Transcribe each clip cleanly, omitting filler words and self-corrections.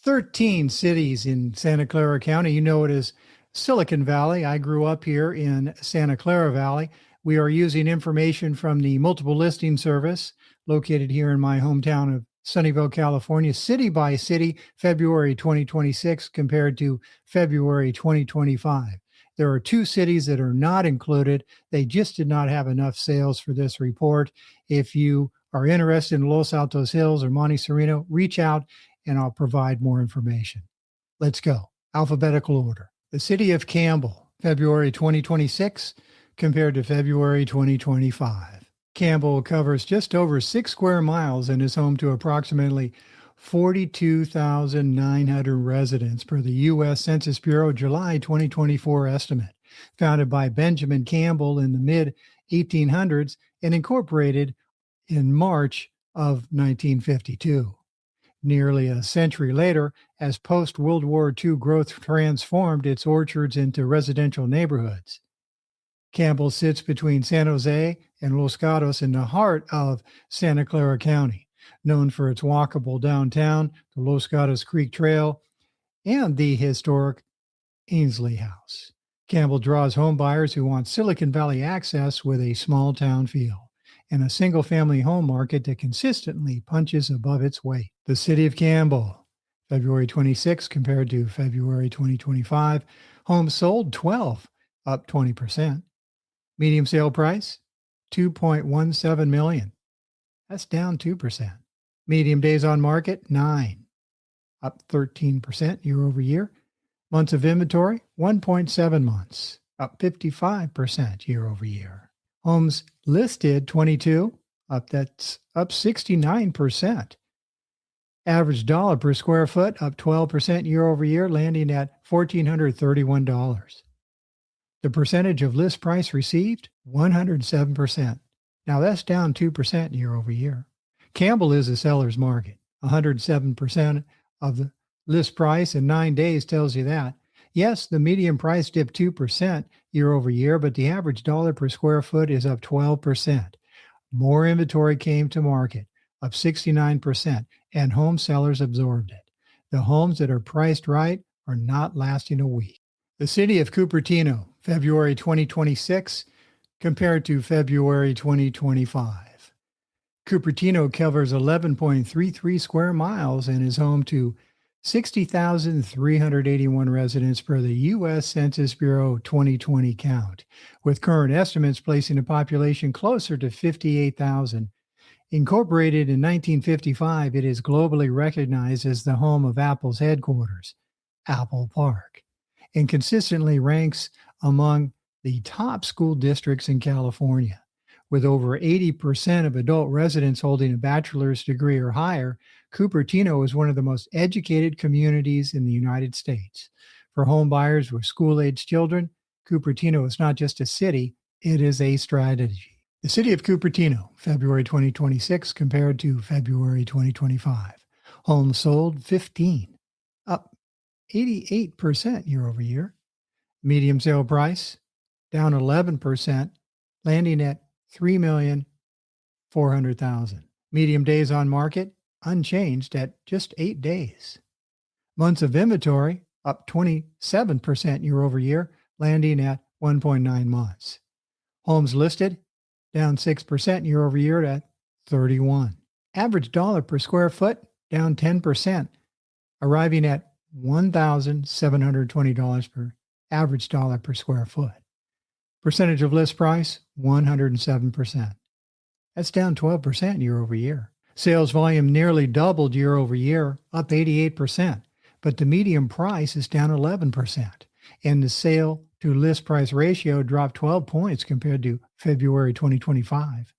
13 cities in Santa Clara County. You know it as Silicon Valley. I grew up here in Santa Clara Valley. We are using information from the multiple listing service located here in my hometown of Sunnyvale, California, city by city, February 2026 compared to February 2025. There are two cities that are not included. They just did not have enough sales for this report. If you are interested in Los Altos Hills or Monte Sereno, reach out and I'll provide more information. Let's go. Alphabetical order. The city of Campbell, February 2026 compared to February 2025. Campbell covers just over 6 square miles and is home to approximately 42,900 residents per the U.S. Census Bureau July 2024 estimate. Founded by Benjamin Campbell in the mid-1800s and incorporated in March of 1952. Nearly a century later, as post-World War II growth transformed its orchards into residential neighborhoods. Campbell sits between San Jose and Los Altos in the heart of Santa Clara County, known for its walkable downtown, the Los Altos Creek Trail, and the historic Ainsley House. Campbell draws home buyers who want Silicon Valley access with a small town feel and a single-family home market that consistently punches above its weight. The city of Campbell, February 26 compared to February 2025. Homes sold 12, up 20%. Medium sale price, $2.17 million. That's down 2%. Medium days on market, 9, up 13% year over year. Months of inventory, 1.7 months, up 55% year over year. Homes listed, 22, that's up 69%. Average dollar per square foot, up 12% year over year, landing at $1,431. The percentage of list price received, 107%. Now that's down 2% year over year. Campbell is a seller's market. 107% of the list price in 9 days tells you that. Yes, the median price dipped 2% year over year, but the average dollar per square foot is up 12%. More inventory came to market, up 69%, and home sellers absorbed it. The homes that are priced right are not lasting a week. The city of Cupertino, February 2026 compared to February 2025. Cupertino covers 11.33 square miles and is home to 60,381 residents per the U.S. Census Bureau 2020 count, with current estimates placing the population closer to 58,000. Incorporated in 1955, it is globally recognized as the home of Apple's headquarters, Apple Park, and consistently ranks among the top school districts in California. With over 80% of adult residents holding a bachelor's degree or higher, Cupertino is one of the most educated communities in the United States. For home buyers with school-aged children, Cupertino is not just a city, it is a strategy. The city of Cupertino, February 2026 compared to February 2025. Homes sold 15, up 88% year over year. Medium sale price down 11%, landing at $3,400,000. Medium days on market unchanged at just 8 days. Months of inventory up 27% year over year, landing at 1.9 months. Homes listed down 6% year over year at 31. Average dollar per square foot down 10%, arriving at $1,720 per average dollar per square foot. Percentage of list price, 107%. That's down 12% year over year. Sales volume nearly doubled year over year, up 88%, but the median price is down 11%, and the sale to list price ratio dropped 12 points compared to February 2025.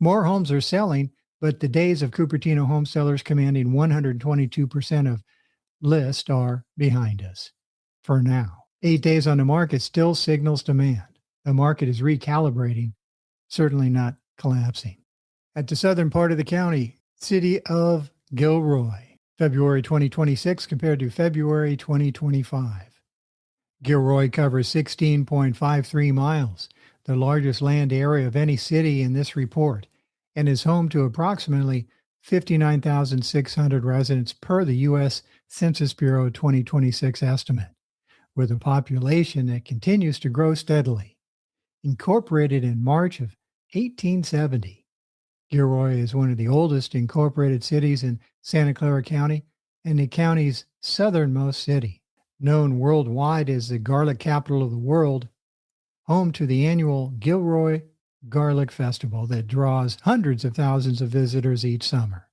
More homes are selling, but the days of Cupertino home sellers commanding 122% of list are behind us for now. 8 days on the market still signals demand. The market is recalibrating, certainly not collapsing. At the southern part of the county, city of Gilroy, February 2026 compared to February 2025. Gilroy covers 16.53 miles, the largest land area of any city in this report, and is home to approximately 59,600 residents per the U.S. Census Bureau 2026 estimate, with a population that continues to grow steadily. Incorporated in March of 1870, Gilroy is one of the oldest incorporated cities in Santa Clara County and the county's southernmost city. Known worldwide as the garlic capital of the world, home to the annual Gilroy Garlic Festival that draws hundreds of thousands of visitors each summer.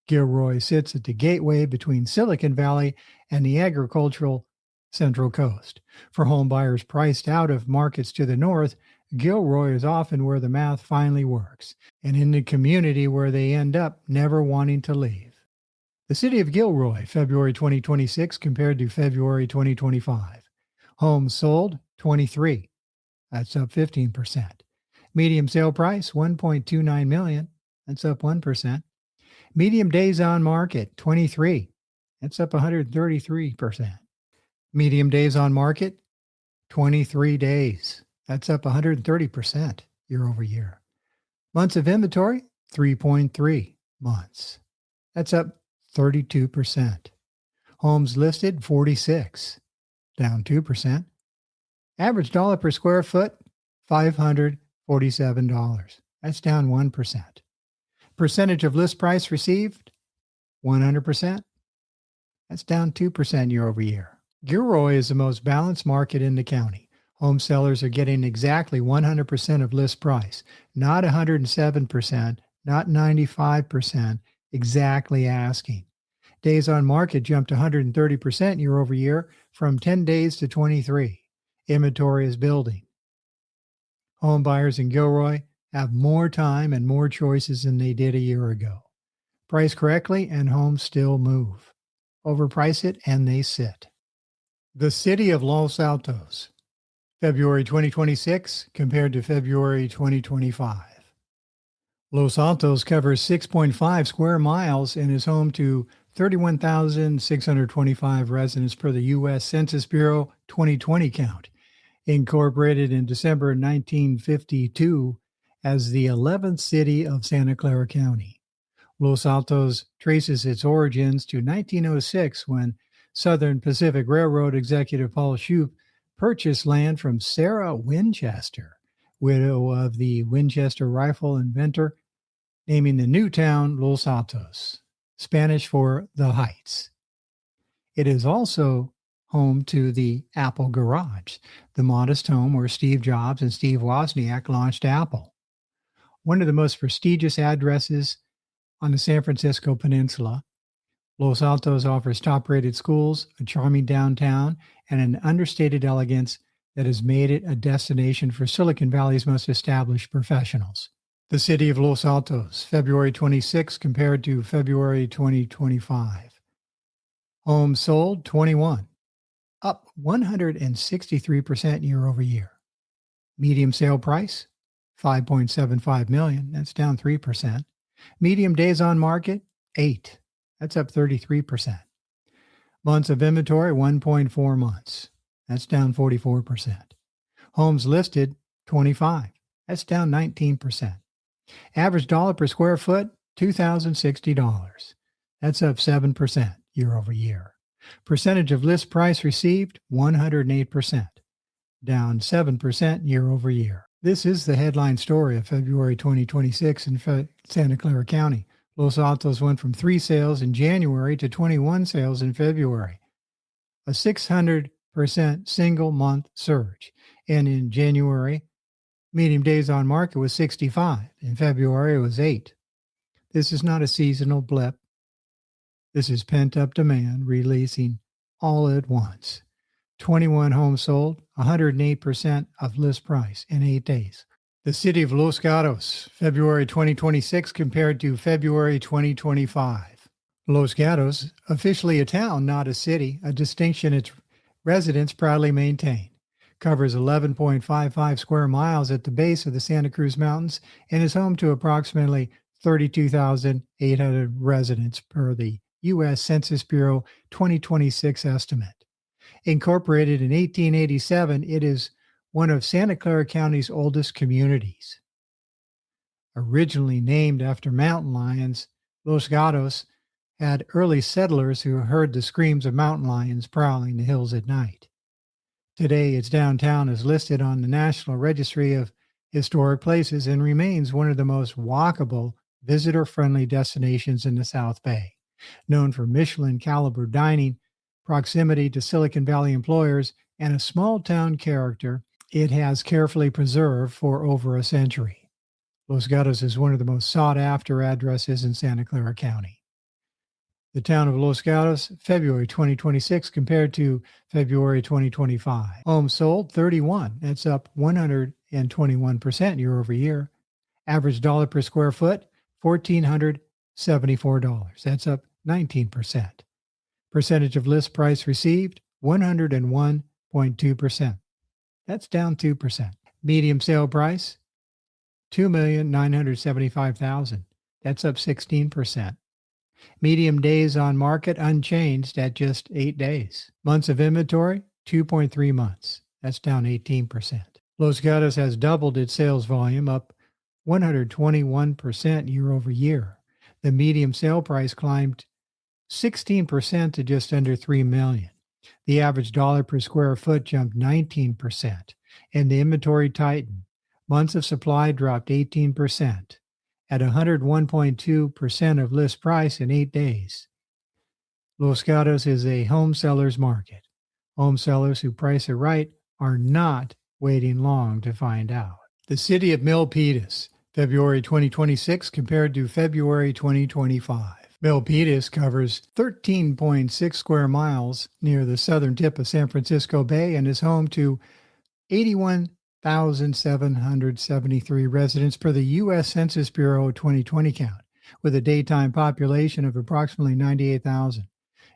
Gilroy sits at the gateway between Silicon Valley and the agricultural Central Coast. For home buyers priced out of markets to the north, Gilroy is often where the math finally works, and in the community where they end up never wanting to leave. The city of Gilroy, February 2026 compared to February 2025. Homes sold, 23. That's up 15%. Medium sale price, $1.29 million. That's up 1%. Medium days on market, 23. That's up 133%. Medium days on market, 23 days. That's up 130% year over year. Months of inventory, 3.3 months. That's up 32%. Homes listed, 46, down 2%. Average dollar per square foot, $547. That's down 1%. Percentage of list price received, 100%. That's down 2% year over year. Gilroy is the most balanced market in the county. Home sellers are getting exactly 100% of list price, not 107%, not 95%, exactly asking. Days on market jumped 130% year over year from 10 days to 23. Inventory is building. Home buyers in Gilroy have more time and more choices than they did a year ago. Price correctly and homes still move. Overprice it and they sit. The city of Los Altos, February 2026 compared to February 2025. Los Altos covers 6.5 square miles and is home to 31,625 residents per the U.S. Census Bureau 2020 count. Incorporated in December 1952 as the 11th city of Santa Clara County. Los Altos traces its origins to 1906 when Southern Pacific Railroad executive Paul Shoup purchased land from Sarah Winchester, widow of the Winchester rifle inventor, naming the new town Los Altos, Spanish for the Heights. It is also home to the Apple Garage, the modest home where Steve Jobs and Steve Wozniak launched Apple. One of the most prestigious addresses on the San Francisco Peninsula, Los Altos offers top-rated schools, a charming downtown, and an understated elegance that has made it a destination for Silicon Valley's most established professionals. The city of Los Altos, February 26 compared to February 2025. Homes sold, 21. Up 163% year over year. Medium sale price, $5.75 million. That's down 3%. Medium days on market, 8. That's up 33%. Months of inventory, 1.4 months. That's down 44%. Homes listed, 25. That's down 19%. Average dollar per square foot, $2,060. That's up 7% year over year. Percentage of list price received, 108%, down 7% year over year. This is the headline story of February 2026 in Santa Clara County. Los Altos went from 3 sales in January to 21 sales in February, a 600% single month surge. And in January, medium days on market was 65. In February, it was 8. This is not a seasonal blip. This is pent-up demand releasing all at once. 21 homes sold, 108% of list price in 8 days. The city of Los Gatos, February 2026 compared to February 2025. Los Gatos, officially a town, not a city, a distinction its residents proudly maintain. Covers 11.55 square miles at the base of the Santa Cruz Mountains and is home to approximately 32,800 residents per the U.S. Census Bureau 2026 estimate. Incorporated in 1887, it is one of Santa Clara County's oldest communities. Originally named after mountain lions, Los Gatos had early settlers who heard the screams of mountain lions prowling the hills at night. Today, its downtown is listed on the National Registry of Historic Places and remains one of the most walkable, visitor-friendly destinations in the South Bay. Known for Michelin-caliber dining, proximity to Silicon Valley employers, and a small-town character, it has carefully preserved for over a century. Los Gatos is one of the most sought-after addresses in Santa Clara County. The town of Los Altos, February 2026 compared to February 2025. Homes sold, 31. That's up 121% year over year. Average dollar per square foot, $1,474. That's up 19%. Percentage of list price received, 101.2%. That's down 2%. Medium sale price, $2,975,000. That's up 16%. Medium days on market unchanged at just 8 days. Months of inventory, 2.3 months. That's down 18%. Los Gatos has doubled its sales volume, up 121% year over year. The medium sale price climbed 16% to just under $3 million. The average dollar per square foot jumped 19%, and the inventory tightened. Months of supply dropped 18%. At 101.2% of list price in 8 days. Los Gatos is a home seller's market. Home sellers who price it right are not waiting long to find out. The city of Milpitas, February 2026 compared to February 2025. Milpitas covers 13.6 square miles near the southern tip of San Francisco Bay and is home to 81,773 residents per the U.S. Census Bureau 2020 count, with a daytime population of approximately 98,000.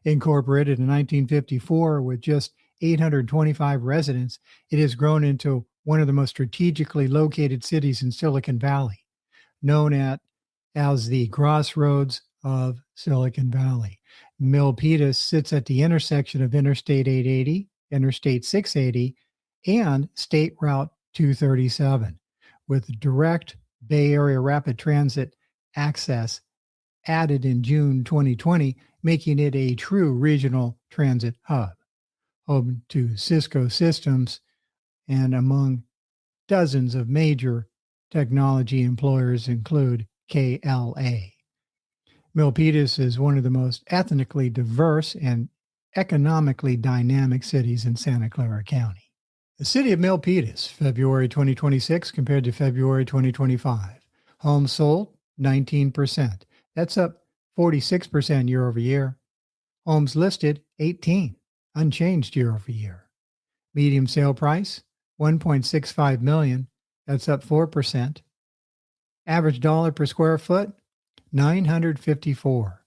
Incorporated in 1954 with just 825 residents, it has grown into one of the most strategically located cities in Silicon Valley, known as the crossroads of Silicon Valley. Milpitas sits at the intersection of Interstate 880, Interstate 680, and State Route 237, with direct Bay Area rapid transit access added in June 2020, making it a true regional transit hub, home to Cisco Systems and among dozens of major technology employers include KLA. Milpitas is one of the most ethnically diverse and economically dynamic cities in Santa Clara County. The city of Milpitas, February 2026 compared to February 2025. Homes sold, 19%. That's up 46% year over year. Homes listed, 18, unchanged year over year. Medium sale price, $1.65 million. That's up 4%. Average dollar per square foot, $954.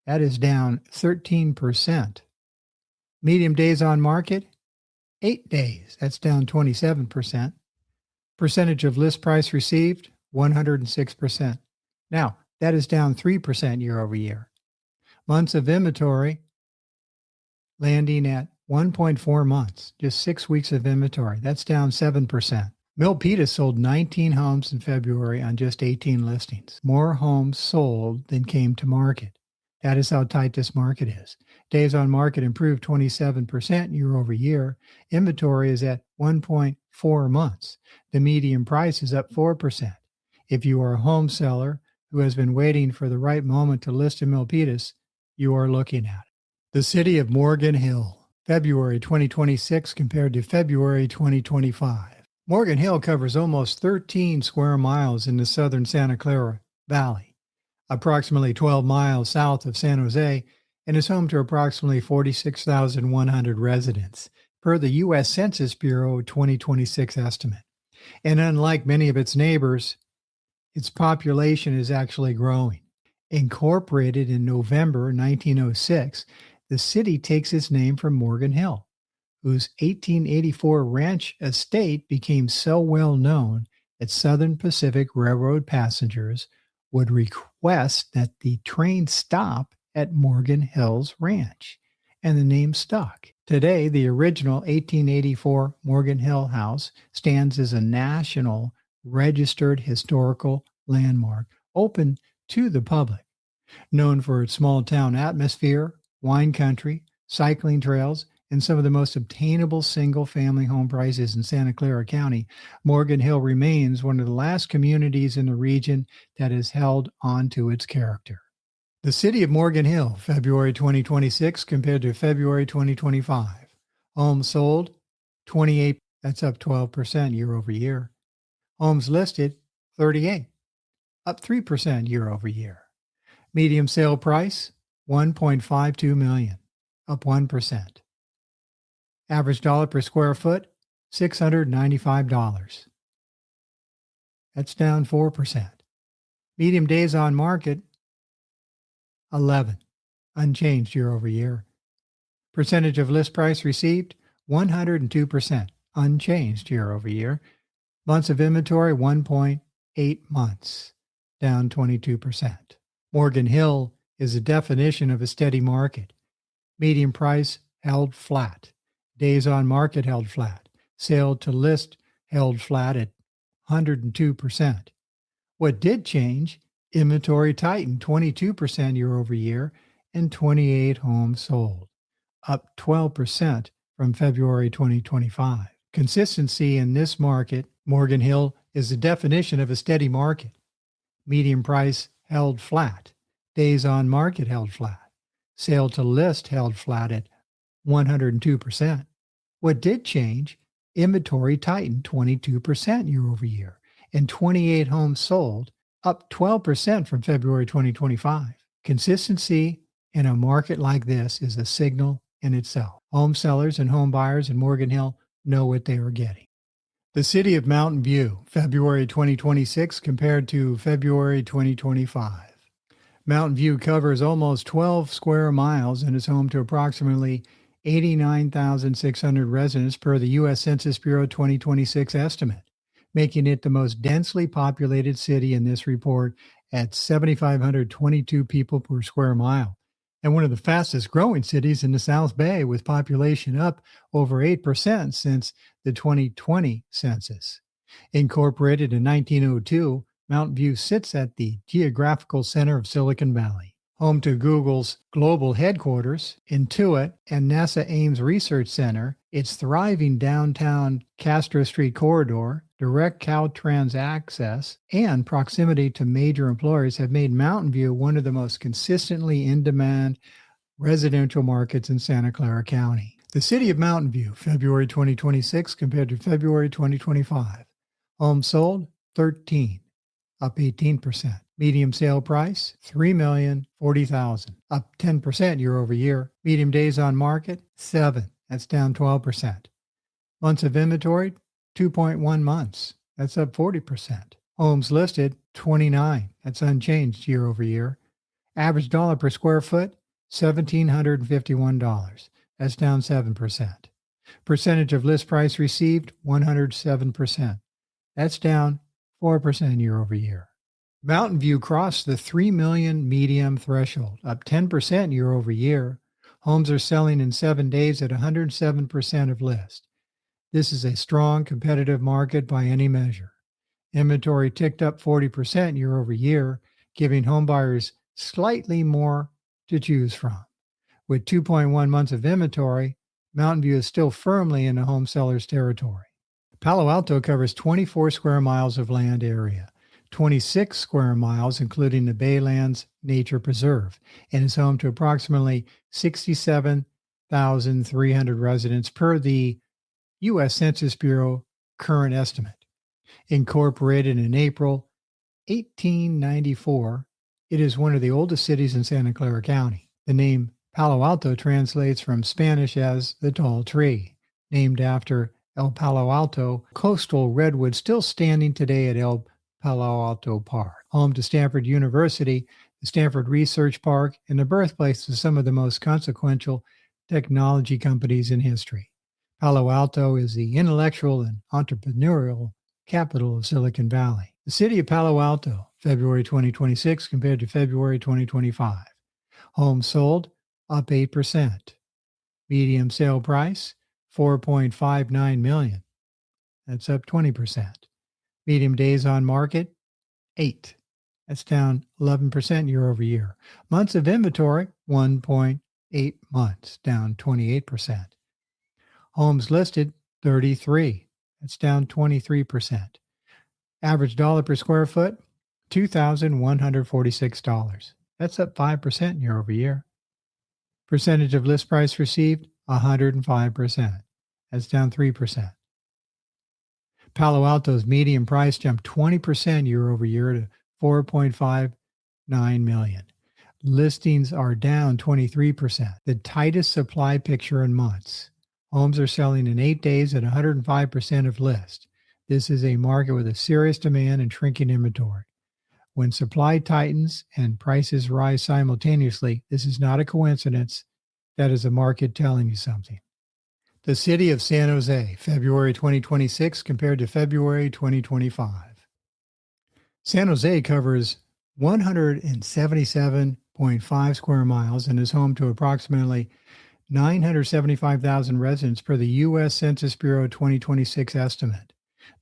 That is down 13%. Medium days on market, 8 days. That's down 27%. Percentage of list price received, 106%. Now, that is down 3% year over year. Months of inventory landing at 1.4 months, just 6 weeks of inventory. That's down 7%. Milpitas sold 19 homes in February on just 18 listings. More homes sold than came to market. That is how tight this market is. Days on market improved 27% year over year. Inventory is at 1.4 months. The median price is up 4%. If you are a home seller who has been waiting for the right moment to list in Milpitas, you are looking at it. The city of Morgan Hill, February 2026 compared to February 2025. Morgan Hill covers almost 13 square miles in the southern Santa Clara Valley, approximately 12 miles south of San Jose, and is home to approximately 46,100 residents, per the U.S. Census Bureau 2026 estimate. And unlike many of its neighbors, its population is actually growing. Incorporated in November 1906, the city takes its name from Morgan Hill, whose 1884 ranch estate became so well known that Southern Pacific Railroad passengers would request that the train stop at Morgan Hill's ranch, and the name stuck. Today, the original 1884 Morgan Hill house stands as a national registered historical landmark open to the public. Known for its small town atmosphere, wine country, cycling trails, and some of the most obtainable single family home prices in Santa Clara County, Morgan Hill remains one of the last communities in the region that has held on to its character. The city of Morgan Hill, February 2026 compared to February 2025. Homes sold, 28, that's up 12% year over year. Homes listed, 38, up 3% year over year. Medium sale price, 1.52 million, up 1%. Average dollar per square foot, $695. That's down 4%. Medium days on market, 11, unchanged year over year. Percentage of list price received, 102%, unchanged year over year. Months of inventory, 1.8 months, down 22%. Morgan Hill is a definition of a steady market. Median price held flat. Days on market held flat. Sale to list held flat at 102%. What did change? Inventory tightened 22% year over year and 28 homes sold, up 12% from February 2025. Consistency in this market, Morgan Hill, is the definition of a steady market. Median price held flat. Days on market held flat. Sale to list held flat at 102%. What did change? Inventory tightened 22% year over year and 28 homes sold, up 12% from February 2025. Consistency in a market like this is a signal in itself. Home sellers and home buyers in Morgan Hill know what they are getting. The city of Mountain View, February 2026 compared to February 2025. Mountain View covers almost 12 square miles and is home to approximately 89,600 residents per the U.S. Census Bureau 2026 estimate, making it the most densely populated city in this report at 7,522 people per square mile, and one of the fastest growing cities in the South Bay, with population up over 8% since the 2020 census. Incorporated in 1902, Mountain View sits at the geographical center of Silicon Valley. Home to Google's global headquarters, Intuit, and NASA Ames Research Center, its thriving downtown Castro Street corridor, direct Caltrans access, and proximity to major employers have made Mountain View one of the most consistently in-demand residential markets in Santa Clara County. The city of Mountain View, February 2026 compared to February 2025. Homes sold, 13, up 18%. Medium sale price, $3,040,000, up 10% year over year. Medium days on market, 7. That's down 12%. Months of inventory, 2.1 months. That's up 40%. Homes listed, 29. That's unchanged year over year. Average dollar per square foot, $1,751. That's down 7%. Percentage of list price received, 107%. That's down 4% year over year. Mountain View crossed the 3 million medium threshold, up 10% year over year. Homes are selling in 7 days at 107% of list. This is a strong competitive market by any measure. Inventory ticked up 40% year over year, giving homebuyers slightly more to choose from. With 2.1 months of inventory, Mountain View is still firmly in the home seller's territory. Palo Alto covers 24 square miles of land area, 26 square miles, including the Baylands Nature Preserve, and is home to approximately 67,300 residents per the U.S. Census Bureau current estimate. Incorporated in April 1894, it is one of the oldest cities in Santa Clara County. The name Palo Alto translates from Spanish as the tall tree, named after El Palo Alto, coastal redwood still standing today at El Palo Alto Park. Home to Stanford University, the Stanford Research Park, and the birthplace of some of the most consequential technology companies in history. Palo Alto is the intellectual and entrepreneurial capital of Silicon Valley. The city of Palo Alto, February 2026 compared to February 2025. Homes sold, up 8%. Medium sale price, $4.59 million. That's up 20%. Medium days on market, 8. That's down 11% year over year. Months of inventory, 1.8 months, down 28%. Homes listed, 33. That's down 23%. Average dollar per square foot, $2,146. That's up 5% year over year. Percentage of list price received, 105%. That's down 3%. Palo Alto's median price jumped 20% year over year to 4.59 million. Listings are down 23%, the tightest supply picture in months. Homes are selling in 8 days at 105% of list. This is a market with a serious demand and shrinking inventory. When supply tightens and prices rise simultaneously, this is not a coincidence. That is a market telling you something. The city of San Jose, February 2026 compared to February 2025. San Jose covers 177.5 square miles and is home to approximately 975,000 residents per the U.S. Census Bureau 2026 estimate.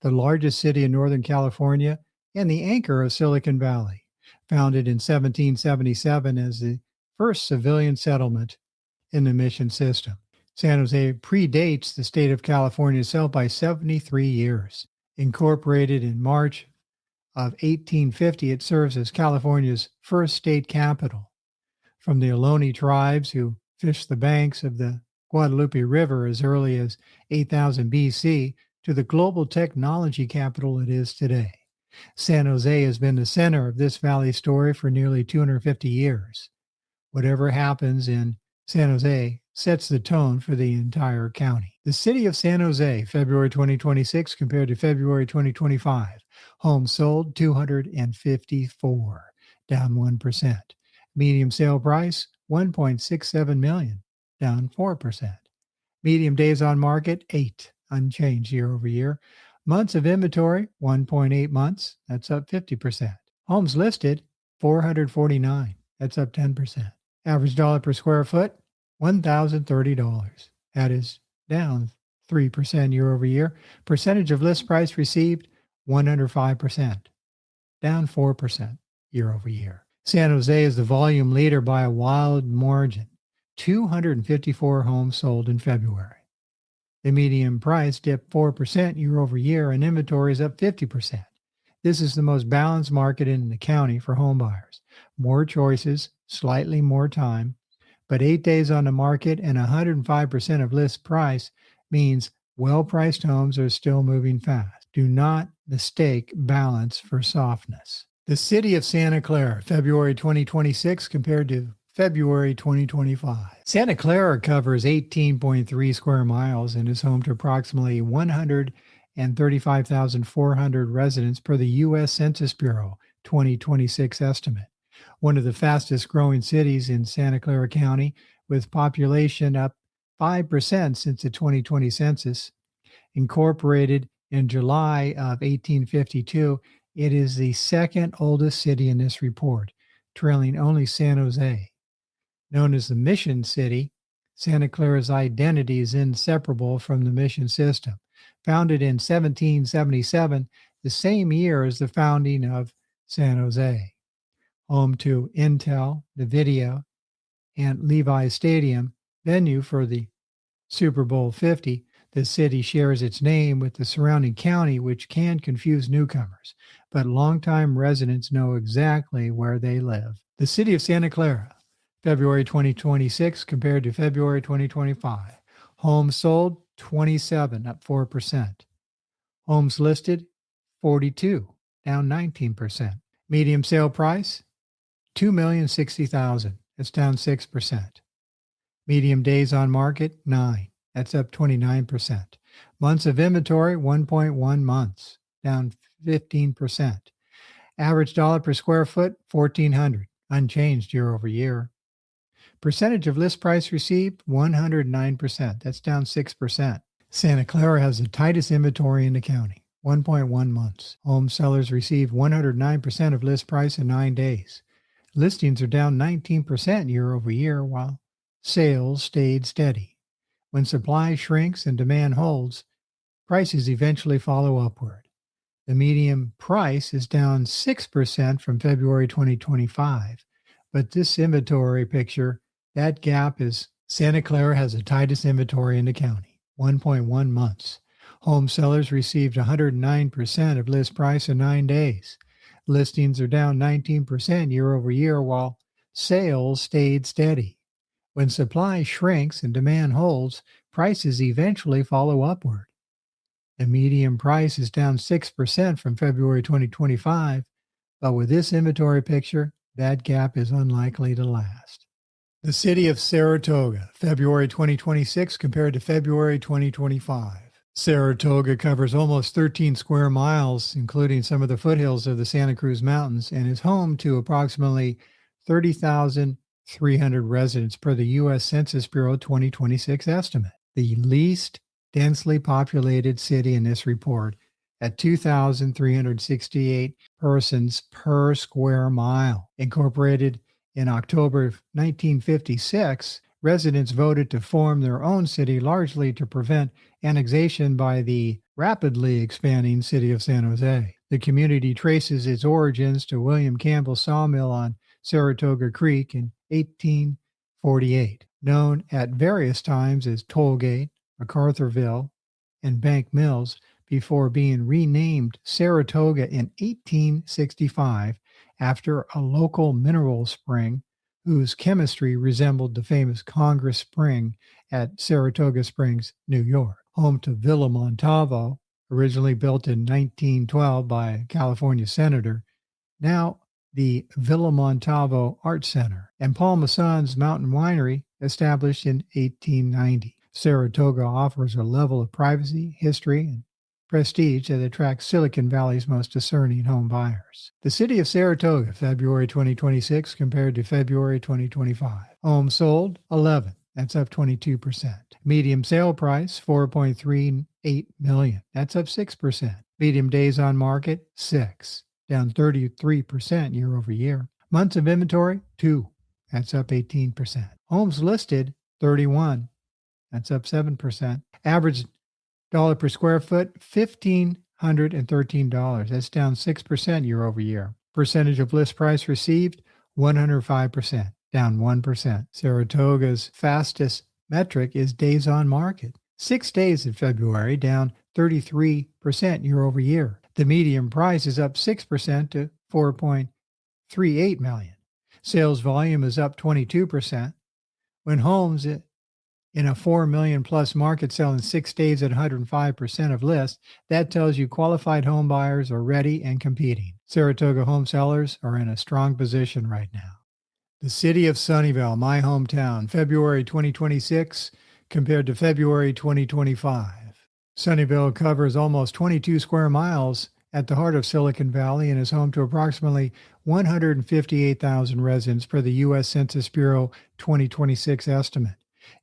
The largest city in Northern California and the anchor of Silicon Valley, founded in 1777 as the first civilian settlement in the mission system. San Jose predates the state of California itself by 73 years. Incorporated in March of 1850, it serves as California's first state capital. From the Ohlone tribes who fished the banks of the Guadalupe River as early as 8000 BC to the global technology capital it is today. San Jose has been the center of this valley story for nearly 250 years. Whatever happens in San Jose sets the tone for the entire county. The city of San Jose, February 2026 compared to February 2025. Homes sold, 254, down 1%. Medium sale price, 1.67 million, down 4%. Medium days on market, 8, unchanged year over year. Months of inventory, 1.8 months, that's up 50%. Homes listed, 449, that's up 10%. Average dollar per square foot, $1,030. That is down 3% year over year. Percentage of list price received, 105%, down 4% year over year. San Jose is the volume leader by a wide margin. 254 homes sold in February. The median price dipped 4% year over year and inventory is up 50%. This is the most balanced market in the county for home buyers. More choices, slightly more time, but 8 days on the market and 105% of list price means well-priced homes are still moving fast. Do not mistake balance for softness. The city of Santa Clara, February 2026 compared to February 2025. Santa Clara covers 18.3 square miles and is home to approximately 135,400 residents per the U.S. Census Bureau 2026 estimate. One of the fastest growing cities in Santa Clara County, with population up 5% since the 2020 census. Incorporated in July of 1852, it is the second oldest city in this report, trailing only San Jose. Known as the Mission City, Santa Clara's identity is inseparable from the mission system. Founded in 1777, the same year as the founding of San Jose. Home to Intel, NVIDIA, and Levi's Stadium, venue for the Super Bowl 50, the city shares its name with the surrounding county, which can confuse newcomers, but longtime residents know exactly where they live. The city of Santa Clara, February 2026 compared to February 2025. Homes sold, 27, up 4%. Homes listed, 42, down 19%. Medium sale price, $2,060,000. That's down 6%. Medium days on market, 9. That's up 29%. Months of inventory, 1.1 months, down 15%. Average dollar per square foot, $1,400, unchanged year over year. Percentage of list price received, 109%. That's down 6%. Santa Clara has the tightest inventory in the county, 1.1 months. Home sellers received 109% of list price in 9 days. Listings are down 19% year over year, while sales stayed steady. When supply shrinks and demand holds, prices eventually follow upward. The median price is down 6% from February 2025. But this inventory picture, that gap is Santa Clara has the tightest inventory in the county, 1.1 months. Home sellers received 109% of list price in 9 days. Listings are down 19% year over year, while sales stayed steady. When supply shrinks and demand holds, prices eventually follow upward. The median price is down 6% from February 2025, but with this inventory picture, that gap is unlikely to last. The city of Saratoga, February 2026 compared to February 2025. Saratoga covers almost 13 square miles, including some of the foothills of the Santa Cruz Mountains, and is home to approximately 30,300 residents per the U.S. Census Bureau 2026 estimate. The least densely populated city in this report at 2,368 persons per square mile. Incorporated in October of 1956, residents voted to form their own city largely to prevent annexation by the rapidly expanding city of San Jose. The community traces its origins to William Campbell's sawmill on Saratoga Creek in 1848, known at various times as Tollgate, MacArthurville, and Bank Mills, before being renamed Saratoga in 1865 after a local mineral spring whose chemistry resembled the famous Congress Spring at Saratoga Springs, New York. Home to Villa Montalvo, originally built in 1912 by a California senator, now the Villa Montalvo Art Center, and Paul Masson's Mountain Winery, established in 1890. Saratoga offers a level of privacy, history, and prestige that attracts Silicon Valley's most discerning home buyers. The city of Saratoga, February 2026 compared to February 2025. Homes sold, 11. That's up 22%. Medium sale price, $4.38 million. That's up 6%. Medium days on market, 6. Down 33% year over year. Months of inventory, 2. That's up 18%. Homes listed, 31. That's up 7%. Average dollar per square foot, $1,513. That's down 6% year over year. Percentage of list price received, 105%, down 1%. Saratoga's fastest metric is days on market. 6 days in February, down 33% year over year. The median price is up 6% to $4.38 million. Sales volume is up 22%. When homes in a 4 million plus market sell in 6 days at 105% of list, that tells you qualified home buyers are ready and competing. Saratoga home sellers are in a strong position right now. The city of Sunnyvale, my hometown, February 2026 compared to February 2025. Sunnyvale covers almost 22 square miles at the heart of Silicon Valley and is home to approximately 158,000 residents per the U.S. Census Bureau 2026 estimate.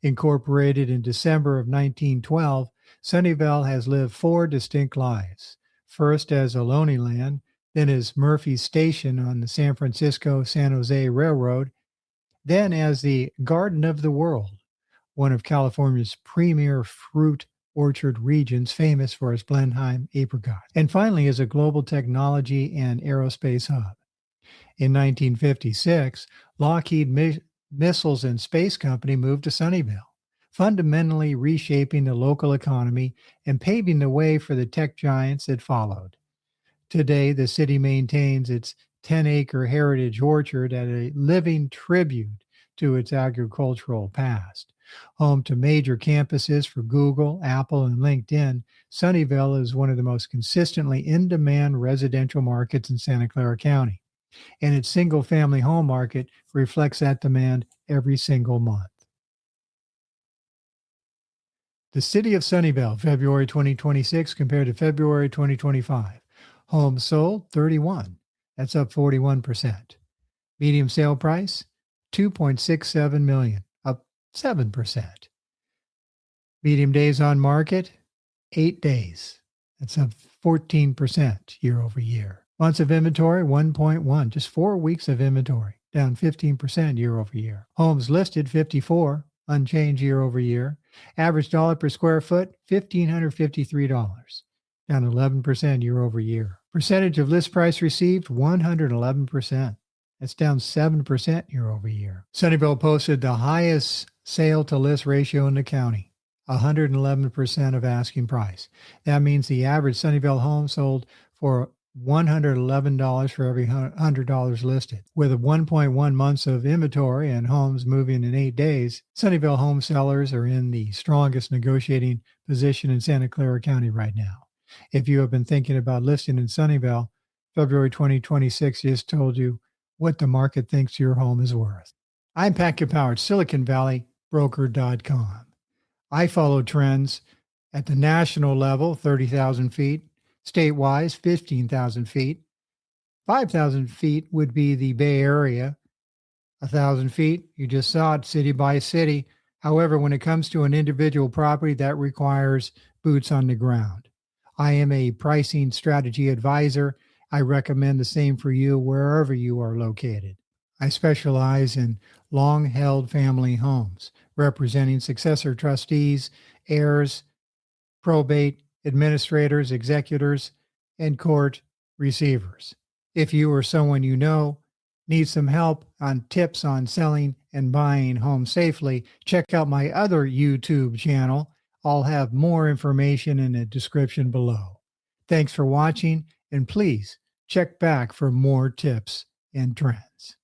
Incorporated in December of 1912, Sunnyvale has lived 4 distinct lives. First as Ohlone Land, then as Murphy's Station on the San Francisco-San Jose Railroad, then as the Garden of the World, one of California's premier fruit orchard regions famous for its Blenheim apricot, and finally as a global technology and aerospace hub. In 1956, Lockheed Missiles and Space Company moved to Sunnyvale, fundamentally reshaping the local economy and paving the way for the tech giants that followed. Today, the city maintains its 10-acre heritage orchard as a living tribute to its agricultural past. Home to major campuses for Google, Apple, and LinkedIn, Sunnyvale is one of the most consistently in-demand residential markets in Santa Clara County, and its single-family home market reflects that demand every single month. The city of Sunnyvale, February 2026 compared to February 2025. Homes sold, 31. That's up 41%. Medium sale price, $2.67 million, up 7%. Medium days on market, 8 days. That's up 14% year over year. Months of inventory, 1.1, just 4 weeks of inventory, down 15% year over year. Homes listed, 54, unchanged year over year. Average dollar per square foot, $1,553, down 11% year over year. Percentage of list price received, 111%. That's down 7% year over year. Sunnyvale posted the highest sale to list ratio in the county, 111% of asking price. That means the average Sunnyvale home sold for $111 for every $100 listed. With 1.1 months of inventory and homes moving in 8 days, Sunnyvale home sellers are in the strongest negotiating position in Santa Clara County right now. If you have been thinking about listing in Sunnyvale, February 2026 just told you what the market thinks your home is worth. I'm Pat Capowert, SiliconValleyBroker.com. I follow trends at the national level, 30,000 feet, statewide, 15,000 feet. 5,000 feet would be the Bay Area. 1,000 feet, you just saw it, city by city. However, when it comes to an individual property, that requires boots on the ground. I am a pricing strategy advisor. I recommend the same for you wherever you are located. I specialize in long-held family homes, representing successor trustees, heirs, probate, administrators, executors, and court receivers. If you or someone you know needs some help on tips on selling and buying homes safely, check out my other YouTube channel. I'll have more information in the description below. Thanks for watching, and please check back for more tips and trends.